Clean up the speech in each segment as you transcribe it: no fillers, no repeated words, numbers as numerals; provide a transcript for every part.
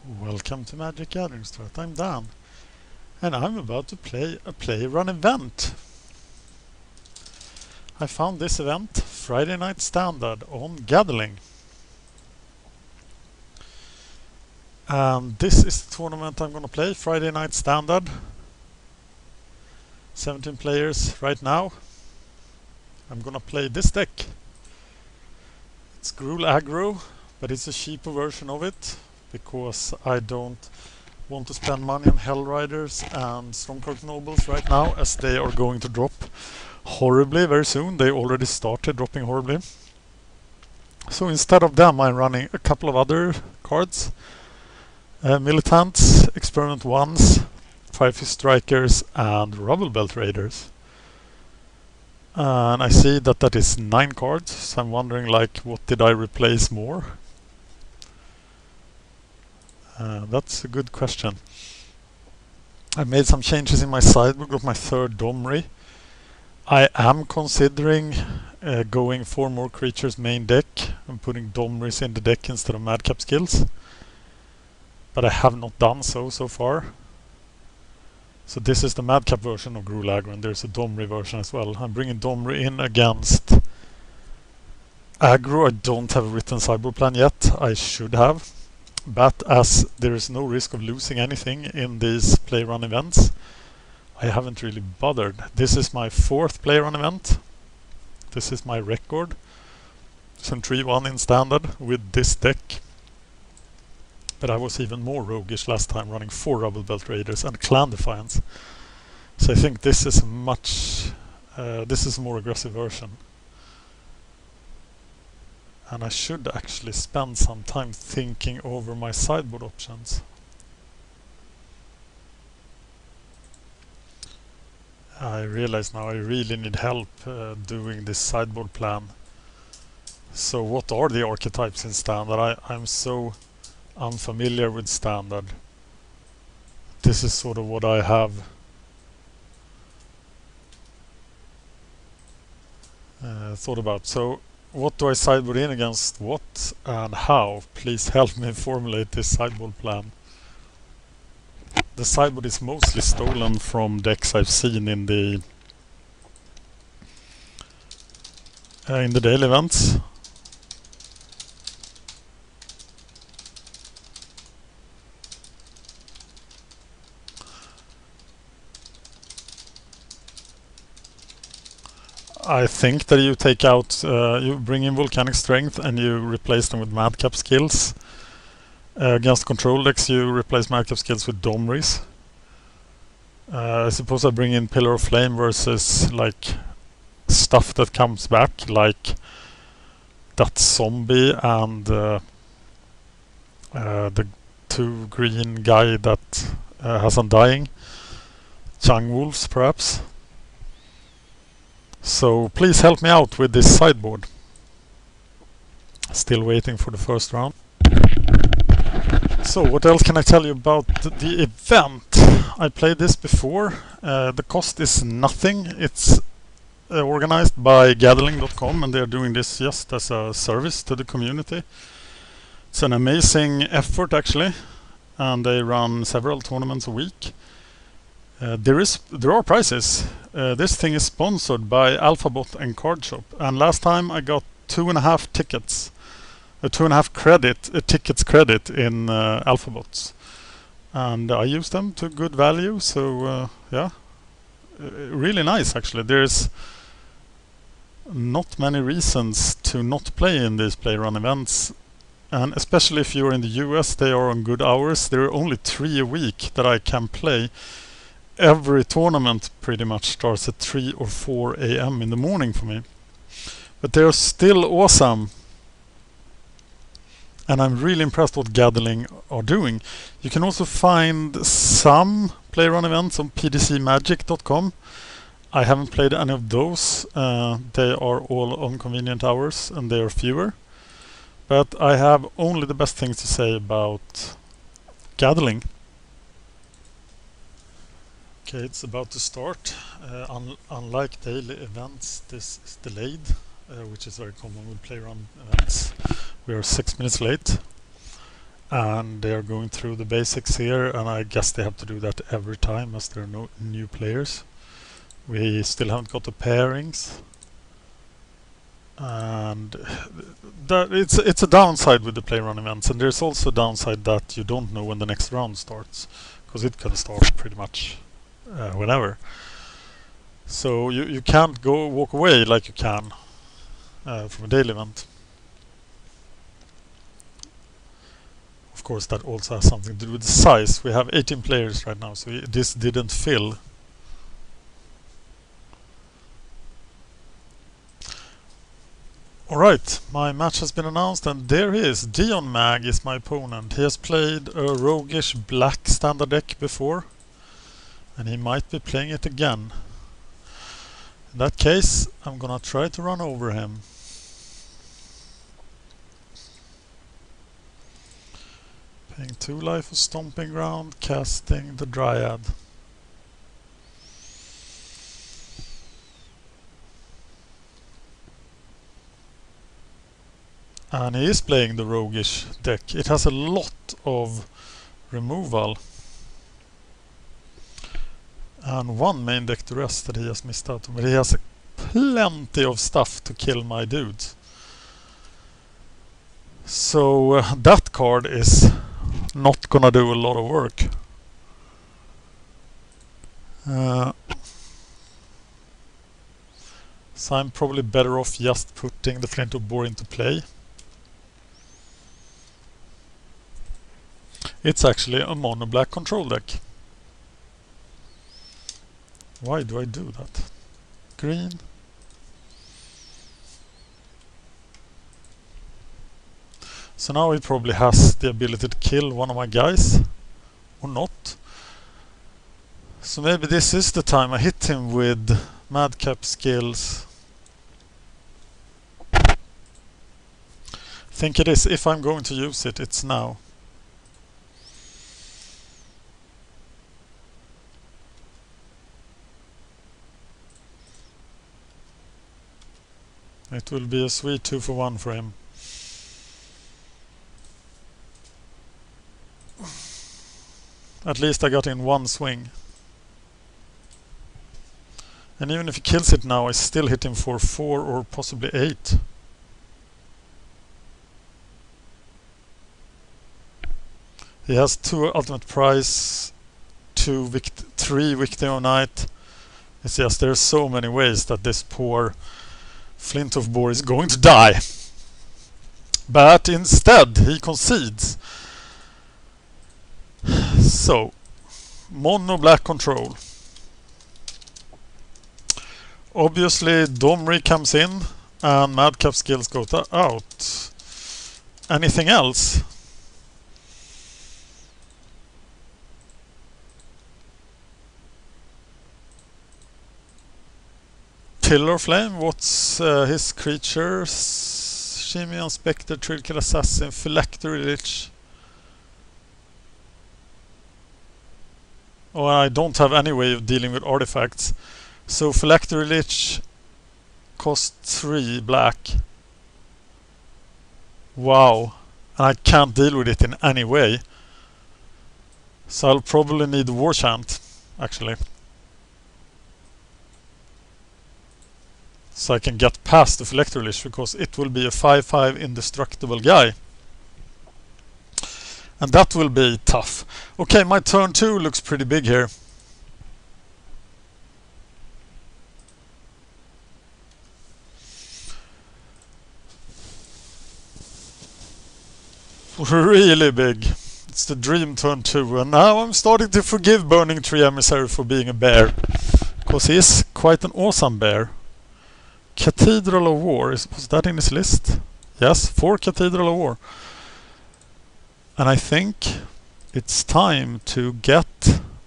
Welcome to MagicGatheringStrat. I'm Dan, and I'm about to play a play-run event. I found this event, Friday Night Standard, on Gathering. And this is the tournament I'm gonna play, Friday Night Standard. 17 players right now. I'm gonna play this deck. It's Gruul Aggro, but it's a cheaper version of it, because I don't want to spend money on Hell Riders and Stormcloak Nobles right now, as they are going to drop horribly very soon. They already started dropping horribly. So instead of them, I'm running a couple of other cards. Militants, Experiment 1s, Firefist Strikers, and Rubble Belt Raiders. And I see that that is 9 cards, so I'm wondering, like, what did I replace more? That's a good question. I made some changes in my sideboard, got my third Domri. I am considering going for more creatures main deck and putting Domris in the deck instead of Madcap skills, but I have not done so far. So this is the Madcap version of Gruul Aggro, and there's a Domri version as well. I'm bringing Domri in against Aggro. I don't have a written sideboard plan yet. I should have. But as there is no risk of losing anything in these play run events, I haven't really bothered. This is my 4th play run event. This is my record. Some 3-1 in standard with this deck. But I was even more roguish last time, running 4 Rubble Belt Raiders and Clan Defiance. So I think this is this is a more aggressive version. And I should actually spend some time thinking over my sideboard options. I realize now I really need help doing this sideboard plan. So what are the archetypes in standard? I'm so unfamiliar with standard. This is sort of what I have thought about. So what do I sideboard in against what and how? Please help me formulate this sideboard plan. The sideboard is mostly stolen from decks I've seen in the daily events. I think that you take out, you bring in Volcanic Strength and you replace them with Madcap skills. Against control decks you replace Madcap skills with Domris. I suppose I bring in Pillar of Flame versus like stuff that comes back, like that zombie and the 2 green guy that has Undying. Chung Wolves perhaps. So please help me out with this sideboard. Still waiting for the first round. So what else can I tell you about the event? I played this before. The cost is nothing. It's organized by gathering.com, and they're doing this just as a service to the community. It's an amazing effort actually, and they run several tournaments a week. There are prizes. This thing is sponsored by Alphabot and Card Shop, and last time I got 2.5 tickets, 2.5 tickets credit in Alphabots, and I used them to good value. So yeah, really nice actually. There's not many reasons to not play in these play run events, and especially if you're in the US, they are on good hours. There are only 3 a week that I can play. Every tournament pretty much starts at 3 or 4 a.m. in the morning for me. But they are still awesome. And I'm really impressed what Gathering are doing. You can also find some play run events on pdcmagic.com. I haven't played any of those. They are all on convenient hours and they are fewer. But I have only the best things to say about Gathering. Okay, it's about to start. Unlike daily events, this is delayed, which is very common with play run events. We are 6 minutes late. and they are going through the basics here, and I guess they have to do that every time as there are no new players. We still haven't got the pairings, and that it's a downside with the play run events, and there's also a downside that you don't know when the next round starts, because it can start pretty much whenever. So you can't walk away like you can from a daily event. Of course, that also has something to do with the size. We have 18 players right now, so this didn't fill. Alright, my match has been announced, and there he is. Dion Mag is my opponent. He has played a roguish black standard deck before, and he might be playing it again. In that case, I'm gonna try to run over him. Paying 2 life for Stomping Ground, casting the Dryad. And he is playing the roguish deck. It has a lot of removal. And one main deck to rest that he has missed out on. But he has plenty of stuff to kill my dudes. So that card is not gonna do a lot of work. So I'm probably better off just putting the Flint of Boar into play. It's actually a mono black control deck. Why do I do that? Green. So now he probably has the ability to kill one of my guys, or not. So maybe this is the time I hit him with madcap skills. I think it is. If I'm going to use it, it's now. It will be a sweet 2-for-1 for him. At least I got in one swing. And even if he kills it now, I still hit him for 4 or possibly 8. He has 2 ultimate prize, 3 victim of night. It's just there's so many ways that this poor Flint of Boar is going to die. But instead he concedes. So, mono black control. Obviously Domri comes in and madcap skills go out. Anything else? Pillar Flame, what's his creatures? Shimian Spectre, Trill Assassin, Phylactery Lich. Oh, I don't have any way of dealing with artifacts. So Phylactery Lich costs 3 black. Wow. And I can't deal with it in any way. So I'll probably need War Chant, actually. So I can get past the Phylactery Lich, because it will be a 5/5 indestructible guy. And that will be tough. Okay, my turn 2 looks pretty big here. Really big. It's the dream turn 2, and now I'm starting to forgive Burning Tree Emissary for being a bear, because he is quite an awesome bear. Cathedral of War, was that in his list? Yes, 4 Cathedral of War. And I think it's time to get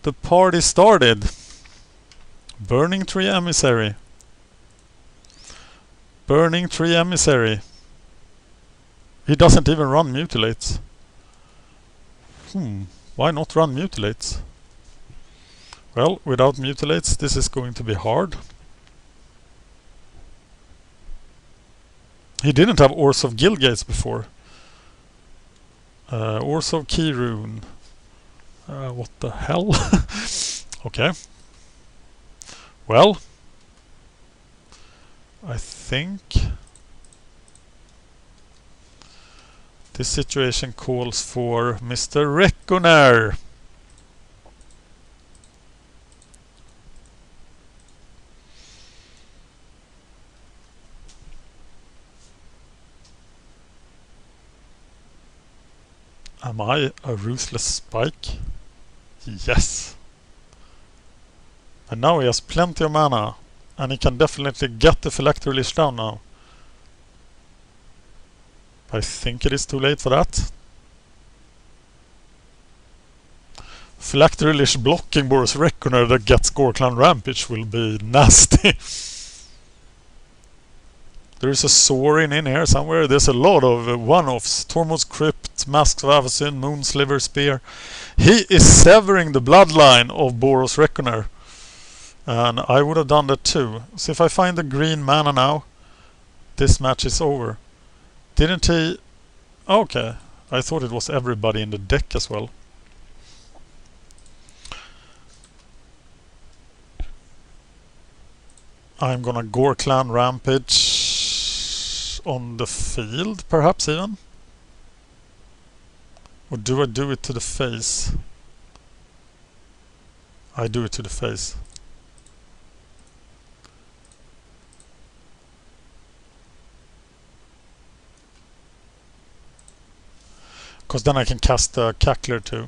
the party started. Burning Tree Emissary. Burning Tree Emissary. He doesn't even run Mutilates. Why not run Mutilates? Well, without Mutilates this is going to be hard. He didn't have Ores of Gilgates before. Orso key rune. What the hell? Okay. Well, I think this situation calls for Mr. Reckoner. Am I a ruthless spike? Yes. And now he has plenty of mana, and he can definitely get the Phylactery Lich down now. I think it is too late for that. Phylactery Lich blocking Boros Reckoner that gets Gorklan Rampage will be nasty. There is a Sorin in here somewhere. There's a lot of one-offs. Tormod's Crypt, Masks of Avacyn, Moonsliver Spear. He is severing the bloodline of Boros Reckoner. And I would have done that too. So if I find the green mana now, this match is over. Didn't he? Okay. I thought it was everybody in the deck as well. I'm gonna Gorklan Rampage on the field, perhaps even. Or do I do it to the face? I do it to the face. Because then I can cast the Cackler too.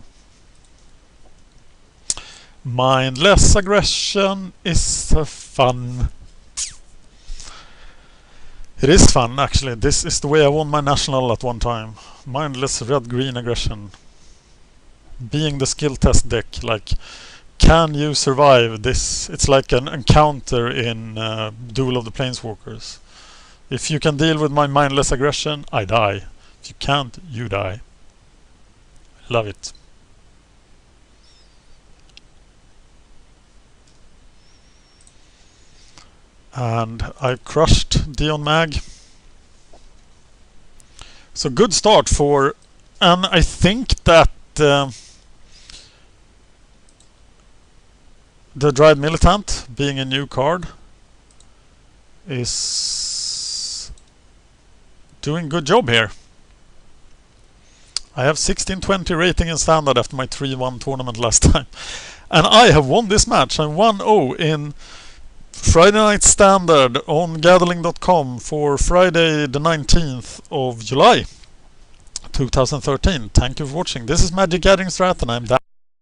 Mindless Aggression is fun. It is fun actually. This is the way I won my national at one time. Mindless red-green aggression. Being the skill test deck, like, can you survive this? It's like an encounter in Duel of the Planeswalkers. If you can deal with my mindless aggression, I die. If you can't, you die. Love it. And I crushed Dion Mag. So good start for, and I think that the Dried Militant, being a new card, is doing good job here. I have 1620 rating in Standard after my 3-1 tournament last time. And I have won this match. I'm 1-0 in Friday Night Standard on Gathering.com for Friday the 19th of July 2013. Thank you for watching. This is MagicGatheringStrat and I'm